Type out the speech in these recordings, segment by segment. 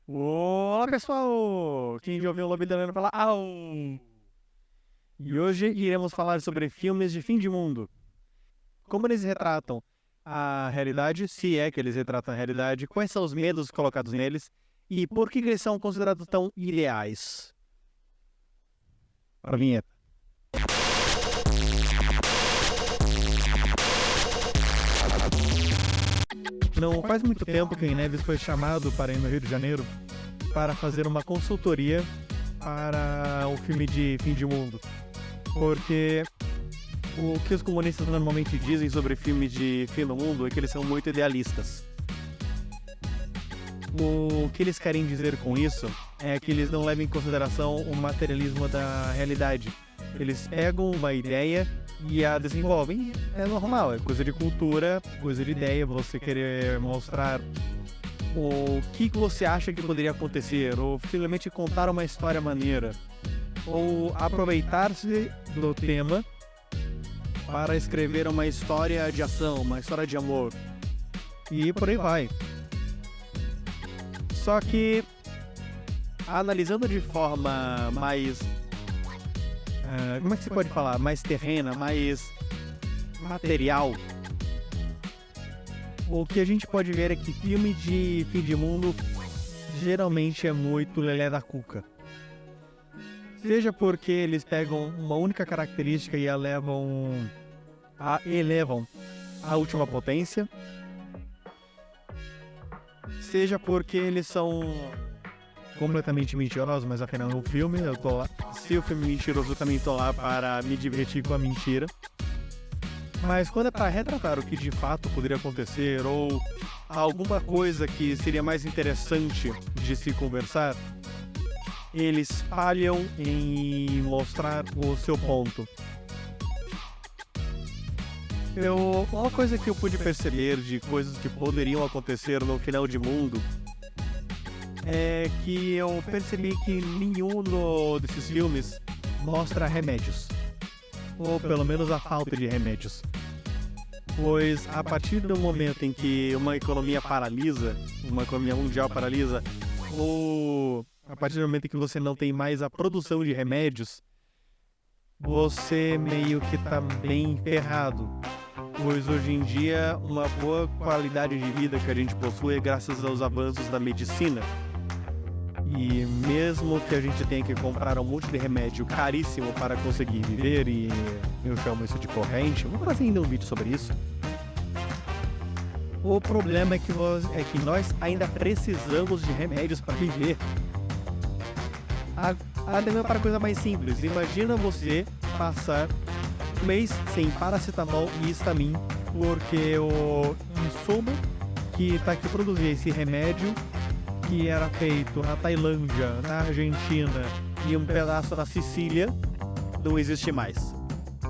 Olá pessoal! Quem já ouviu o Lobidalano falar au! E hoje iremos falar sobre filmes de fim de mundo. Como eles retratam a realidade, se é que eles retratam a realidade, quais são os medos colocados neles e por que eles são considerados tão ideais. Para a vinheta. Não faz muito tempo que Neves foi chamado para ir no Rio de Janeiro para fazer uma consultoria para o filme de fim de mundo. Porque o que os comunistas normalmente dizem sobre filmes de fim do mundo é que eles são muito idealistas. O que eles querem dizer com isso é que eles não levam em consideração o materialismo da realidade. Eles pegam uma ideia e a desenvolvem. É normal, é coisa de cultura, coisa de ideia, você querer mostrar o que você acha que poderia acontecer, ou simplesmente contar uma história maneira, ou aproveitar-se do tema para escrever uma história de ação, uma história de amor, e por aí vai. Só que, analisando de forma mais... como é que se pode falar? Mais terrena, mais material. O que a gente pode ver é que filme de fim de mundo geralmente é muito lelé da cuca. Seja porque eles pegam uma única característica e a elevam à última potência, seja porque eles são completamente mentirosos, mas afinal é um filme, eu tô lá. Se o filme é mentiroso, eu também tô lá para me divertir com a mentira. Mas quando é para retratar o que de fato poderia acontecer, ou alguma coisa que seria mais interessante de se conversar, eles falham em mostrar o seu ponto. Uma coisa que eu pude perceber de coisas que poderiam acontecer no final de mundo é que eu percebi que nenhum desses filmes mostra remédios. Ou pelo menos a falta de remédios. Pois a partir do momento em que uma economia paralisa, uma economia mundial paralisa, ou a partir do momento em que você não tem mais a produção de remédios, você meio que tá bem ferrado. Pois hoje em dia, uma boa qualidade de vida que a gente possui é graças aos avanços da medicina. E mesmo que a gente tenha que comprar um monte de remédio caríssimo para conseguir viver, e eu chamo isso de corrente, vou fazer ainda um vídeo sobre isso. O problema é que nós ainda precisamos de remédios para viver. Até para coisa mais simples, imagina você passar um mês sem paracetamol e histamin, porque o insumo que está aqui produzir esse remédio, que era feito na Tailândia, na Argentina e um pedaço na Sicília, não existe mais.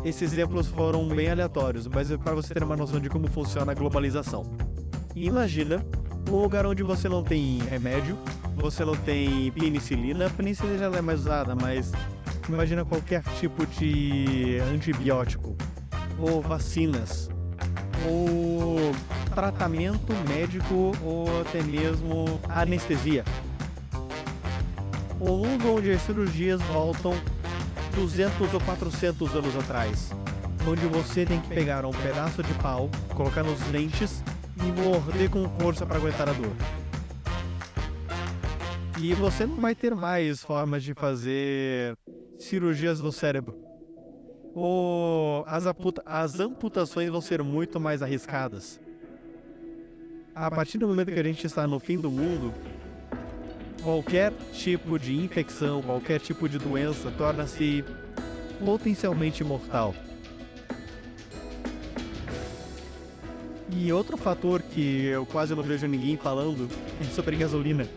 Esses exemplos foram bem aleatórios, mas é para você ter uma noção de como funciona a globalização. Imagina um lugar onde você não tem remédio, você não tem penicilina. A penicilina já não é mais usada, mas imagina qualquer tipo de antibiótico, ou vacinas, ou tratamento médico, ou até mesmo anestesia. Um mundo onde as cirurgias voltam 200 ou 400 anos atrás, onde você tem que pegar um pedaço de pau, colocar nos dentes e morder com força para aguentar a dor. E você não vai ter mais formas de fazer cirurgias no cérebro. Ou as amputações vão ser muito mais arriscadas. A partir do momento que a gente está no fim do mundo, qualquer tipo de infecção, qualquer tipo de doença torna-se potencialmente mortal. E outro fator que eu quase não vejo ninguém falando é sobre gasolina.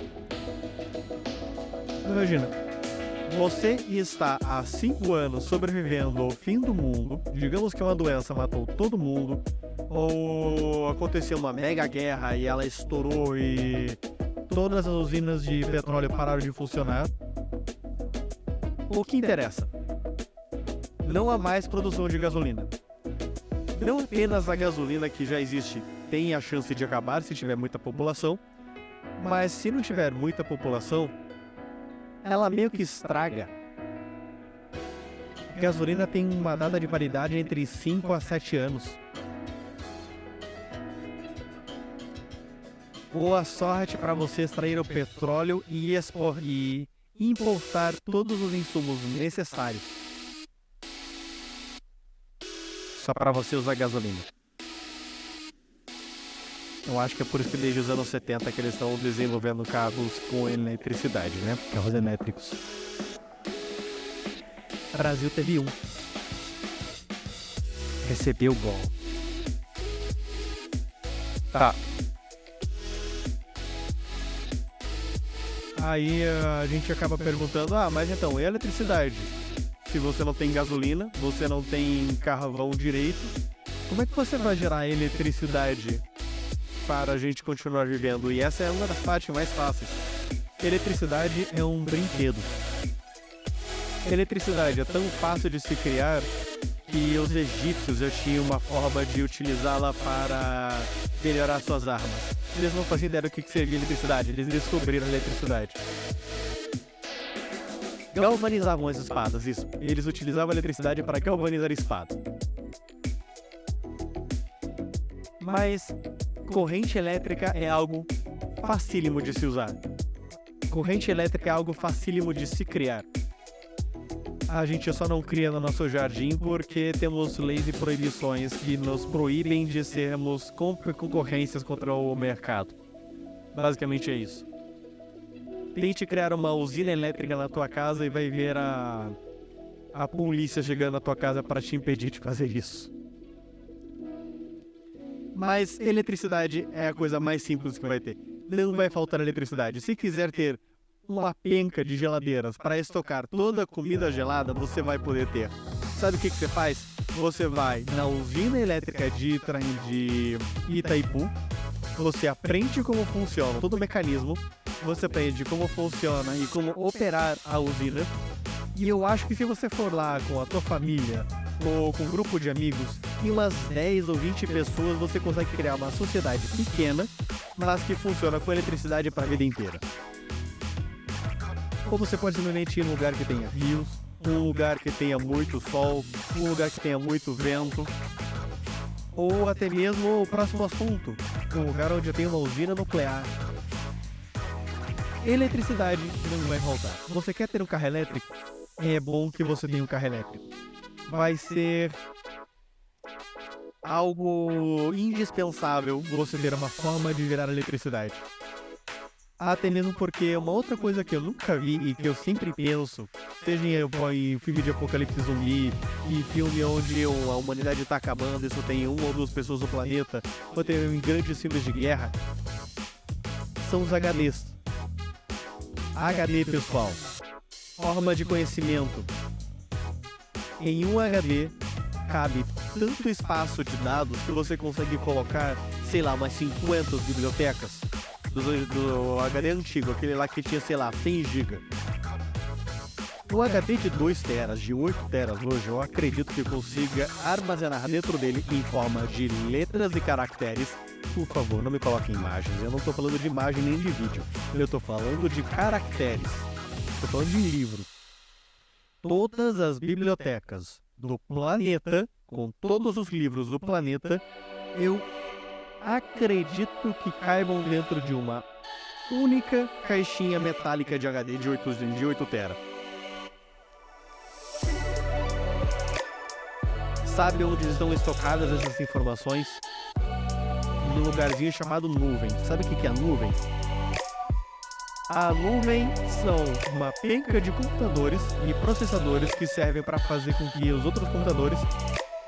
Imagina, você está há 5 anos sobrevivendo ao fim do mundo, digamos que uma doença matou todo mundo, ou aconteceu uma mega guerra e ela estourou e todas as usinas de petróleo pararam de funcionar. O que interessa? Não há mais produção de gasolina. Não apenas a gasolina que já existe tem a chance de acabar se tiver muita população, Mas se não tiver muita população, ela meio que estraga. Gasolina tem uma data de validade entre 5 a 7 anos. Boa sorte para você extrair o petróleo e importar todos os insumos necessários só para você usar gasolina. Eu acho que é por isso que desde os anos 70 que eles estão desenvolvendo carros com eletricidade, né? Carros elétricos. O Brasil teve um. Recebeu o gol. Tá. Aí a gente acaba perguntando, mas então, e a eletricidade? Se você não tem gasolina, você não tem carvão direito, como é que você vai gerar eletricidade para a gente continuar vivendo? E essa é uma das partes mais fáceis. Eletricidade é um brinquedo. Eletricidade é tão fácil de se criar que os egípcios já tinham uma forma de utilizá-la para melhorar suas armas. Eles não faziam ideia do que seria eletricidade, eles descobriram a eletricidade. Galvanizavam as espadas, isso. Eles utilizavam a eletricidade para galvanizar a espada. Mas corrente elétrica é algo facílimo de se usar. Corrente elétrica é algo facílimo de se criar. A gente só não cria no nosso jardim porque temos leis e proibições que nos proíbem de sermos concorrências contra o mercado. Basicamente é isso. Tente criar uma usina elétrica na tua casa e vai ver a polícia chegando na tua casa para te impedir de fazer isso. Mas eletricidade é a coisa mais simples que vai ter. Não vai faltar eletricidade. Se quiser ter uma penca de geladeiras para estocar toda a comida gelada, você vai poder ter. Sabe o que você faz? Você vai na usina elétrica de Itaipu, você aprende como funciona todo o mecanismo, você aprende como funciona e como operar a usina, e eu acho que se você for lá com a tua família ou com um grupo de amigos, em umas 10 ou 20 pessoas você consegue criar uma sociedade pequena, mas que funciona com eletricidade para a vida inteira. Ou você pode simplesmente ir num lugar que tenha rios, um lugar que tenha muito sol, um lugar que tenha muito vento, ou até mesmo o próximo assunto, um lugar onde tem uma usina nuclear. Eletricidade não vai faltar. Você quer ter um carro elétrico? É bom que você tenha um carro elétrico. Vai ser algo indispensável você ter uma forma de gerar eletricidade. Até mesmo porque uma outra coisa que eu nunca vi e que eu sempre penso, seja em filme de apocalipse zumbi, em filme onde a humanidade está acabando e só tem uma ou duas pessoas no planeta, ou até em grandes filmes de guerra, são os HDs. HD, pessoal, forma de conhecimento. Em um HD cabe tanto espaço de dados que você consegue colocar, sei lá, umas 50 bibliotecas. Do HD antigo, aquele lá que tinha, sei lá, 100 GB. O HD de 2 teras, de 8 teras hoje, eu acredito que consiga armazenar dentro dele em forma de letras e caracteres. Por favor, não me coloque imagens, eu não estou falando de imagem nem de vídeo, eu estou falando de caracteres, estou falando de livro. Todas as bibliotecas do planeta, com todos os livros do planeta, eu acredito que caibam dentro de uma única caixinha metálica de HD de 8 tera. Sabe onde estão estocadas essas informações? Num lugarzinho chamado nuvem. Sabe o que é a nuvem? A nuvem são uma penca de computadores e processadores que servem para fazer com que os outros computadores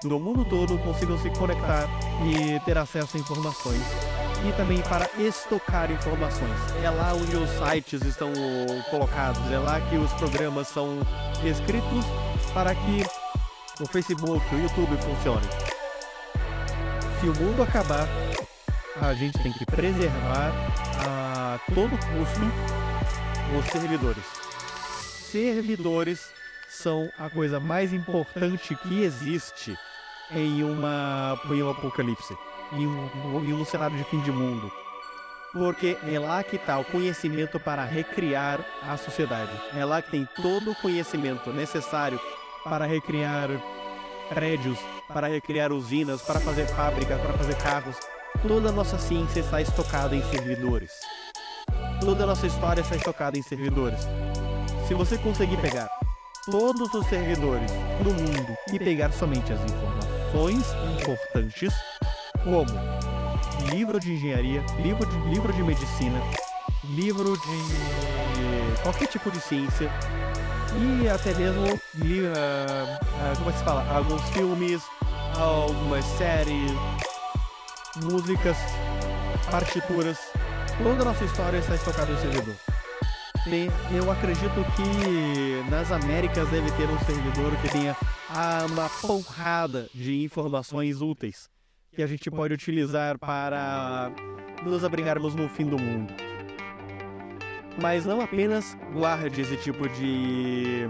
do mundo todo consigam se conectar e ter acesso a informações. E também para estocar informações. É lá onde os sites estão colocados, é lá que os programas são escritos para que o Facebook, o YouTube funcionem. Se o mundo acabar, a gente tem que preservar a todo custo os servidores. Servidores são a coisa mais importante que existe em um apocalipse, em um cenário de fim de mundo. Porque é lá que está o conhecimento para recriar a sociedade. É lá que tem todo o conhecimento necessário para recriar prédios, para recriar usinas, para fazer fábricas, para fazer carros. Toda a nossa ciência está estocada em servidores. Toda a nossa história está estocada em servidores. Se você conseguir pegar todos os servidores do mundo e pegar somente as informações importantes, como livro de engenharia, livro de medicina, livro de qualquer tipo de ciência e até mesmo como se fala, alguns filmes, algumas séries, músicas, partituras, toda a nossa história está estocada no servidor. Eu acredito que nas Américas deve ter um servidor que tenha uma porrada de informações úteis que a gente pode utilizar para nos abrigarmos no fim do mundo. Mas não apenas guarde esse tipo de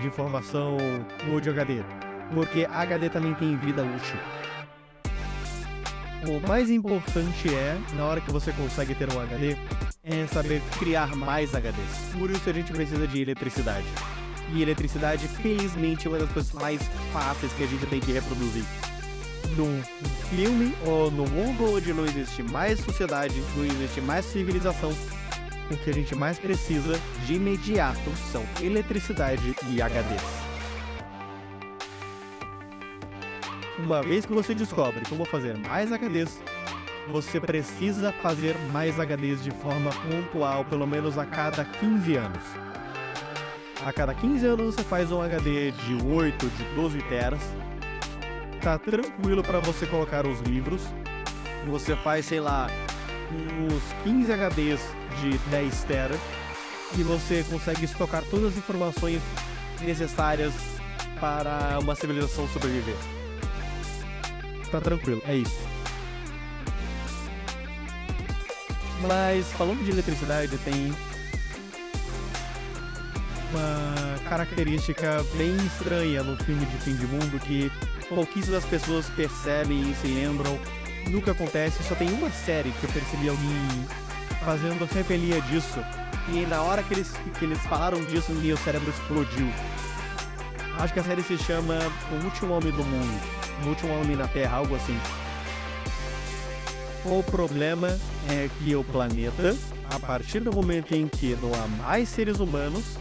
informação no HD, porque HD também tem vida útil. O mais importante na hora que você consegue ter um HD, é saber criar mais HDs. Por isso a gente precisa de eletricidade. E eletricidade, felizmente, é uma das coisas mais fáceis que a gente tem que reproduzir. Num filme ou no mundo onde não existe mais sociedade, não existe mais civilização, o que a gente mais precisa de imediato são eletricidade e HDs. Uma vez que você descobre como fazer mais HDs, você precisa fazer mais HDs de forma pontual, pelo menos a cada 15 anos. A cada 15 anos você faz um HD de 8, de 12 teras. Tá tranquilo para você colocar os livros. Você faz, sei lá, uns 15 HDs de 10 teras e você consegue estocar todas as informações necessárias para uma civilização sobreviver. Tá tranquilo, é isso. Mas falando de eletricidade, tem uma característica bem estranha no filme de fim de mundo que pouquíssimas pessoas percebem e se lembram. Nunca acontece, só tem uma série que eu percebi alguém fazendo revelia disso. E na hora que eles falaram disso, meu cérebro explodiu. Acho que a série se chama O Último Homem do Mundo, O Último Homem na Terra, algo assim. O problema é que o planeta, a partir do momento em que não há mais seres humanos,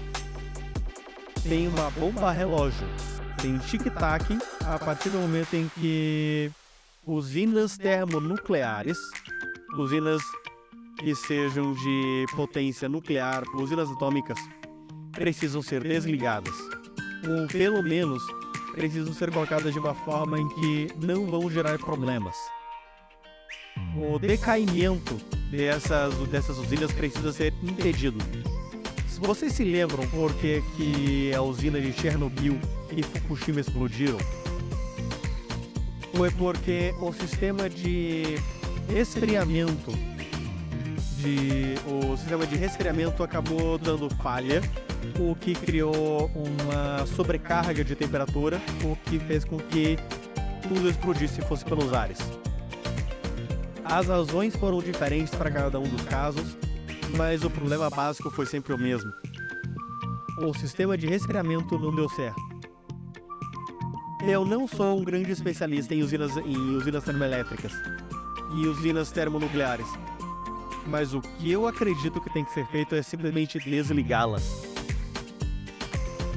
tem uma bomba relógio. Tem tic-tac a partir do momento em que usinas termonucleares, usinas que sejam de potência nuclear, usinas atômicas, precisam ser desligadas. Ou pelo menos precisam ser colocadas de uma forma em que não vão gerar problemas. O decaimento dessas usinas precisa ser impedido. Se vocês se lembram por que a usina de Chernobyl e Fukushima explodiram, foi porque o sistema de resfriamento acabou dando falha, o que criou uma sobrecarga de temperatura, o que fez com que tudo explodisse e fosse pelos ares. As razões foram diferentes para cada um dos casos, mas o problema básico foi sempre o mesmo. O sistema de resfriamento não deu certo. Eu não sou um grande especialista em usinas termoelétricas e usinas termonucleares, mas o que eu acredito que tem que ser feito é simplesmente desligá-las.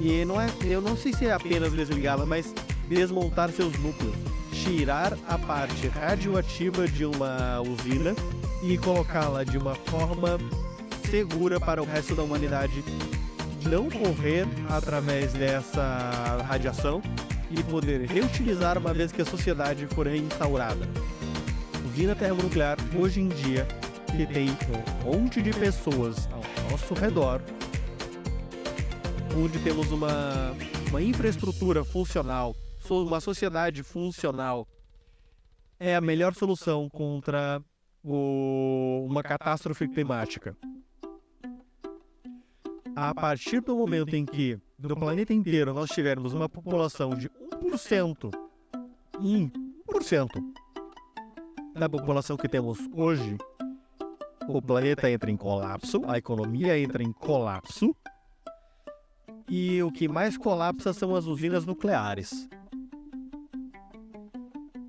E eu não sei se é apenas desligá-las, mas desmontar seus núcleos, tirar a parte radioativa de uma usina e colocá-la de uma forma segura para o resto da humanidade não morrer através dessa radiação e poder reutilizar uma vez que a sociedade for reinstaurada. Usina termonuclear, hoje em dia, que tem um monte de pessoas ao nosso redor, onde temos uma infraestrutura funcional, uma sociedade funcional, é a melhor solução contra uma catástrofe climática. A partir do momento em que no planeta inteiro nós tivermos uma população de 1% da população que temos hoje, o planeta entra em colapso, a economia entra em colapso, e o que mais colapsa são as usinas nucleares.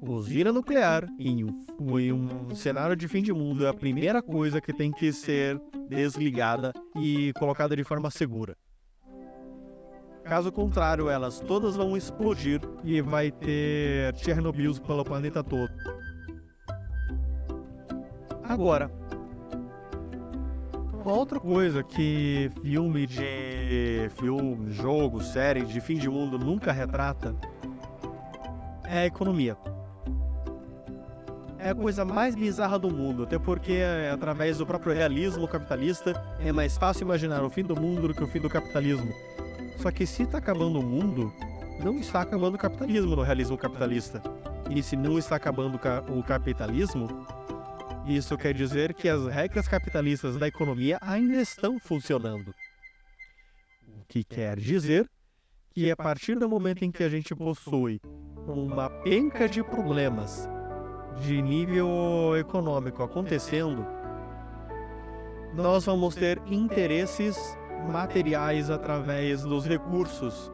Usina nuclear, em um cenário de fim de mundo, é a primeira coisa que tem que ser desligada e colocada de forma segura. Caso contrário, elas todas vão explodir e vai ter Chernobyl pelo planeta todo. Agora, uma outra coisa que jogo, série de fim de mundo nunca retrata é a economia. É a coisa mais bizarra do mundo, até porque através do próprio realismo capitalista é mais fácil imaginar o fim do mundo do que o fim do capitalismo. Só que se está acabando o mundo, não está acabando o capitalismo no realismo capitalista. E se não está acabando o capitalismo, isso quer dizer que as regras capitalistas da economia ainda estão funcionando. O que quer dizer que a partir do momento em que a gente possui uma penca de problemas de nível econômico acontecendo, nós vamos ter interesses materiais através dos recursos,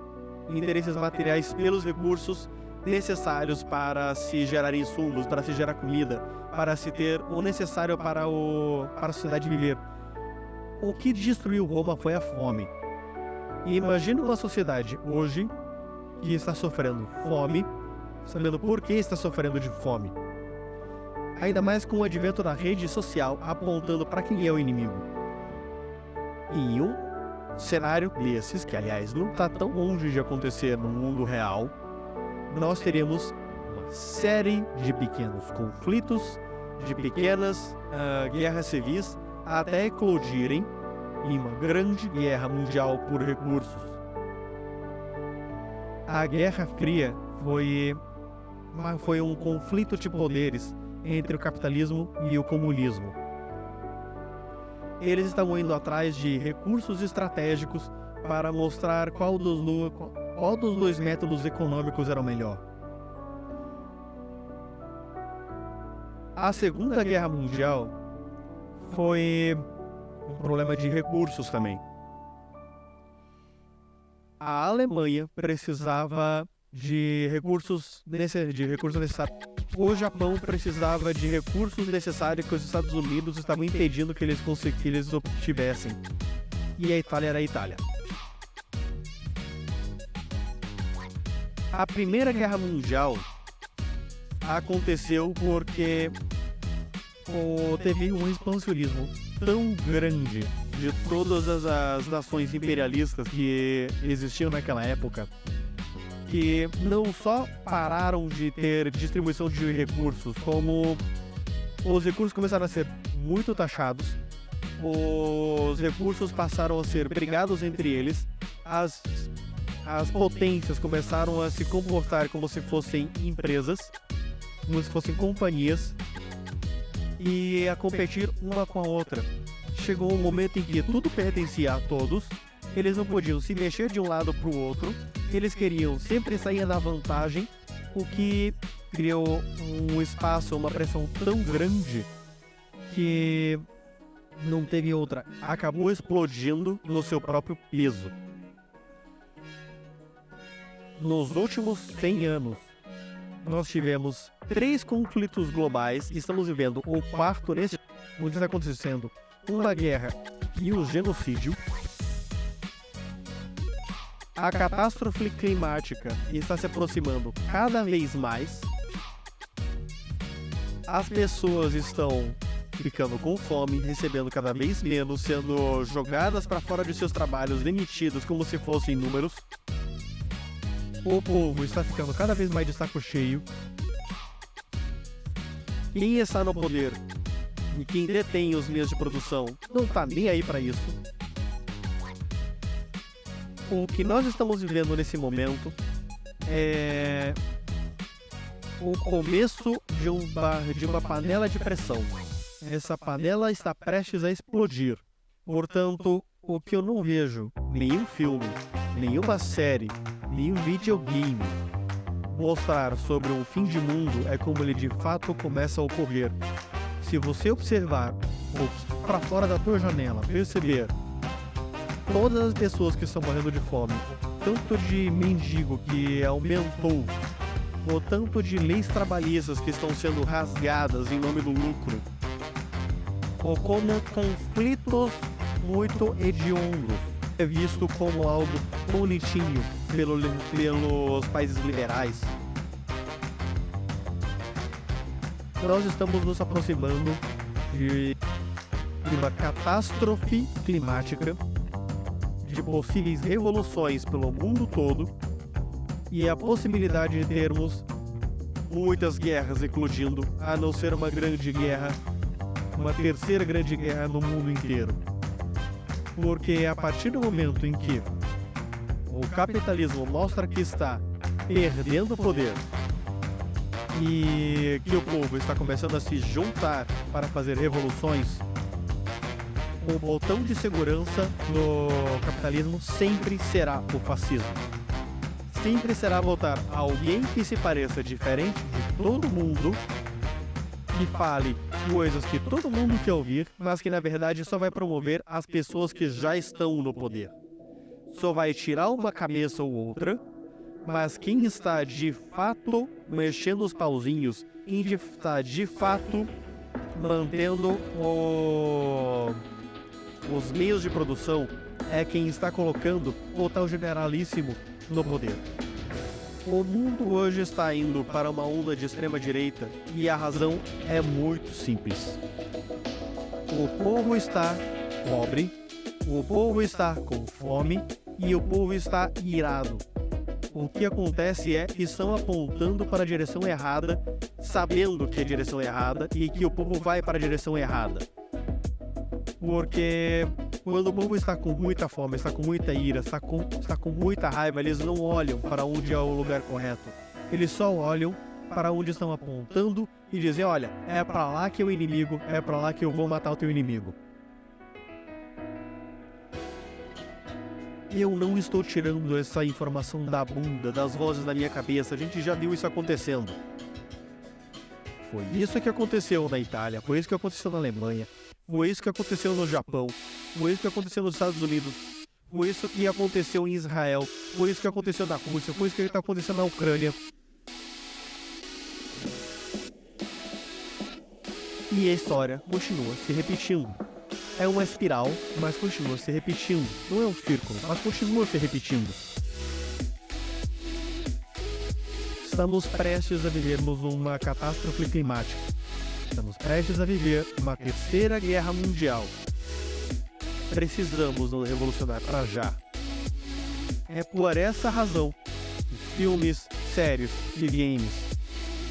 interesses materiais pelos recursos necessários para se gerar insumos, para se gerar comida, para se ter o necessário para a sociedade viver. O que destruiu Roma foi a fome. E imagina uma sociedade hoje que está sofrendo fome, sabendo por que está sofrendo de fome. Ainda mais com o advento da rede social apontando para quem é o inimigo. Em um cenário desses, que aliás não está tão longe de acontecer no mundo real, nós teremos uma série de pequenos conflitos, de pequenas guerras civis, até eclodirem em uma grande guerra mundial por recursos. A Guerra Fria foi um conflito de poderes entre o capitalismo e o comunismo. Eles estavam indo atrás de recursos estratégicos para mostrar qual dos dois métodos econômicos era o melhor. A Segunda Guerra Mundial foi um problema de recursos também. A Alemanha precisava de recursos necessários. O Japão precisava de recursos necessários que os Estados Unidos estavam impedindo que eles obtivessem. E a Itália era a Itália. A Primeira Guerra Mundial aconteceu porque teve um expansionismo tão grande de todas as nações imperialistas que existiam naquela época, que não só pararam de ter distribuição de recursos, como os recursos começaram a ser muito taxados, os recursos passaram a ser brigados entre eles, as potências começaram a se comportar como se fossem empresas, como se fossem companhias, e a competir uma com a outra. Chegou um momento em que tudo pertencia a todos, eles não podiam se mexer de um lado para o outro, eles queriam sempre sair na vantagem, o que criou um espaço, uma pressão tão grande que não teve outra. Acabou explodindo no seu próprio peso. Nos últimos 100 anos, nós tivemos 3 conflitos globais e estamos vivendo o quarto nesse, onde está acontecendo uma guerra e um genocídio. A catástrofe climática está se aproximando cada vez mais. As pessoas estão ficando com fome, recebendo cada vez menos, sendo jogadas para fora de seus trabalhos, demitidas como se fossem números. O povo está ficando cada vez mais de saco cheio. Quem está no poder e quem detém os meios de produção não está nem aí para isso. O que nós estamos vivendo nesse momento é o começo de uma panela de pressão. Essa panela está prestes a explodir. Portanto, o que eu não vejo, nenhum filme, nenhuma série, nenhum videogame mostrar sobre um fim de mundo é como ele de fato começa a ocorrer. Se você observar ou para fora da tua janela, perceber todas as pessoas que estão morrendo de fome, tanto de mendigo que aumentou, o tanto de leis trabalhistas que estão sendo rasgadas em nome do lucro, ou como conflitos muito hediondos é visto como algo bonitinho pelos países liberais. Nós estamos nos aproximando de uma catástrofe climática, de possíveis revoluções pelo mundo todo e a possibilidade de termos muitas guerras eclodindo, a não ser uma grande guerra, uma terceira grande guerra no mundo inteiro. Porque a partir do momento em que o capitalismo mostra que está perdendo poder e que o povo está começando a se juntar para fazer revoluções, o botão de segurança do capitalismo sempre será o fascismo. Sempre será votar alguém que se pareça diferente de todo mundo, que fale coisas que todo mundo quer ouvir, mas que na verdade só vai promover as pessoas que já estão no poder. Só vai tirar uma cabeça ou outra, mas quem está de fato mexendo os pauzinhos, quem está de fato mantendo os meios de produção, é quem está colocando o tal generalíssimo no poder. O mundo hoje está indo para uma onda de extrema-direita e a razão é muito simples. O povo está pobre, o povo está com fome e o povo está irado. O que acontece é que estão apontando para a direção errada, sabendo que é a direção errada e que o povo vai para a direção errada. Porque quando o povo está com muita fome, está com muita ira, está com muita raiva, eles não olham para onde é o lugar correto. Eles só olham para onde estão apontando e dizem, olha, é para lá que é o inimigo, é para lá que eu vou matar o teu inimigo. Eu não estou tirando essa informação da bunda, das vozes da minha cabeça, a gente já viu isso acontecendo. Foi isso que aconteceu na Itália, foi isso que aconteceu na Alemanha. Foi isso que aconteceu no Japão, foi isso que aconteceu nos Estados Unidos, foi isso que aconteceu em Israel, foi isso que aconteceu na Rússia, foi isso que está acontecendo na Ucrânia. E a história continua se repetindo. É uma espiral, mas continua se repetindo. Não é um círculo, mas continua se repetindo. Estamos prestes a vivermos uma catástrofe climática. Estamos prestes a viver uma terceira guerra mundial. Precisamos nos revolucionar para já. É por essa razão que filmes, séries e games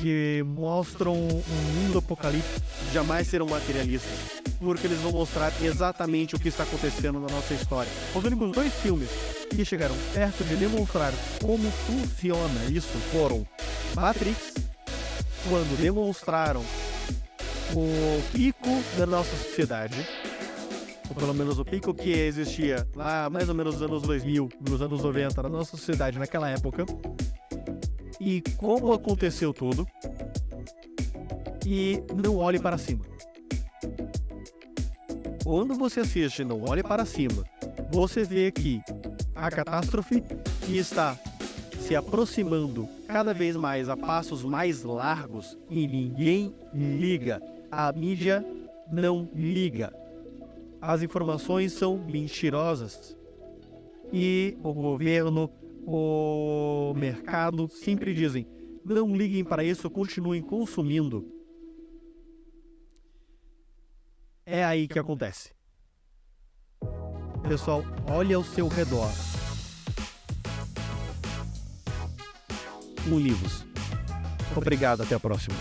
que mostram um mundo apocalíptico jamais serão materialistas, porque eles vão mostrar exatamente o que está acontecendo na nossa história. Os únicos dois filmes que chegaram perto de demonstrar como funciona isso foram Matrix, quando demonstraram o pico da nossa sociedade, ou pelo menos o pico que existia lá mais ou menos nos anos 2000, nos anos 90, na nossa sociedade naquela época, e como aconteceu tudo, e Não Olhe Para Cima. Quando você assiste Não Olhe Para Cima, você vê que a catástrofe que está se aproximando cada vez mais a passos mais largos e ninguém liga. A mídia não liga. As informações são mentirosas. E o governo, o mercado sempre dizem, não liguem para isso, continuem consumindo. É aí que acontece. Pessoal, olhe ao seu redor. Livros. Obrigado, até a próxima.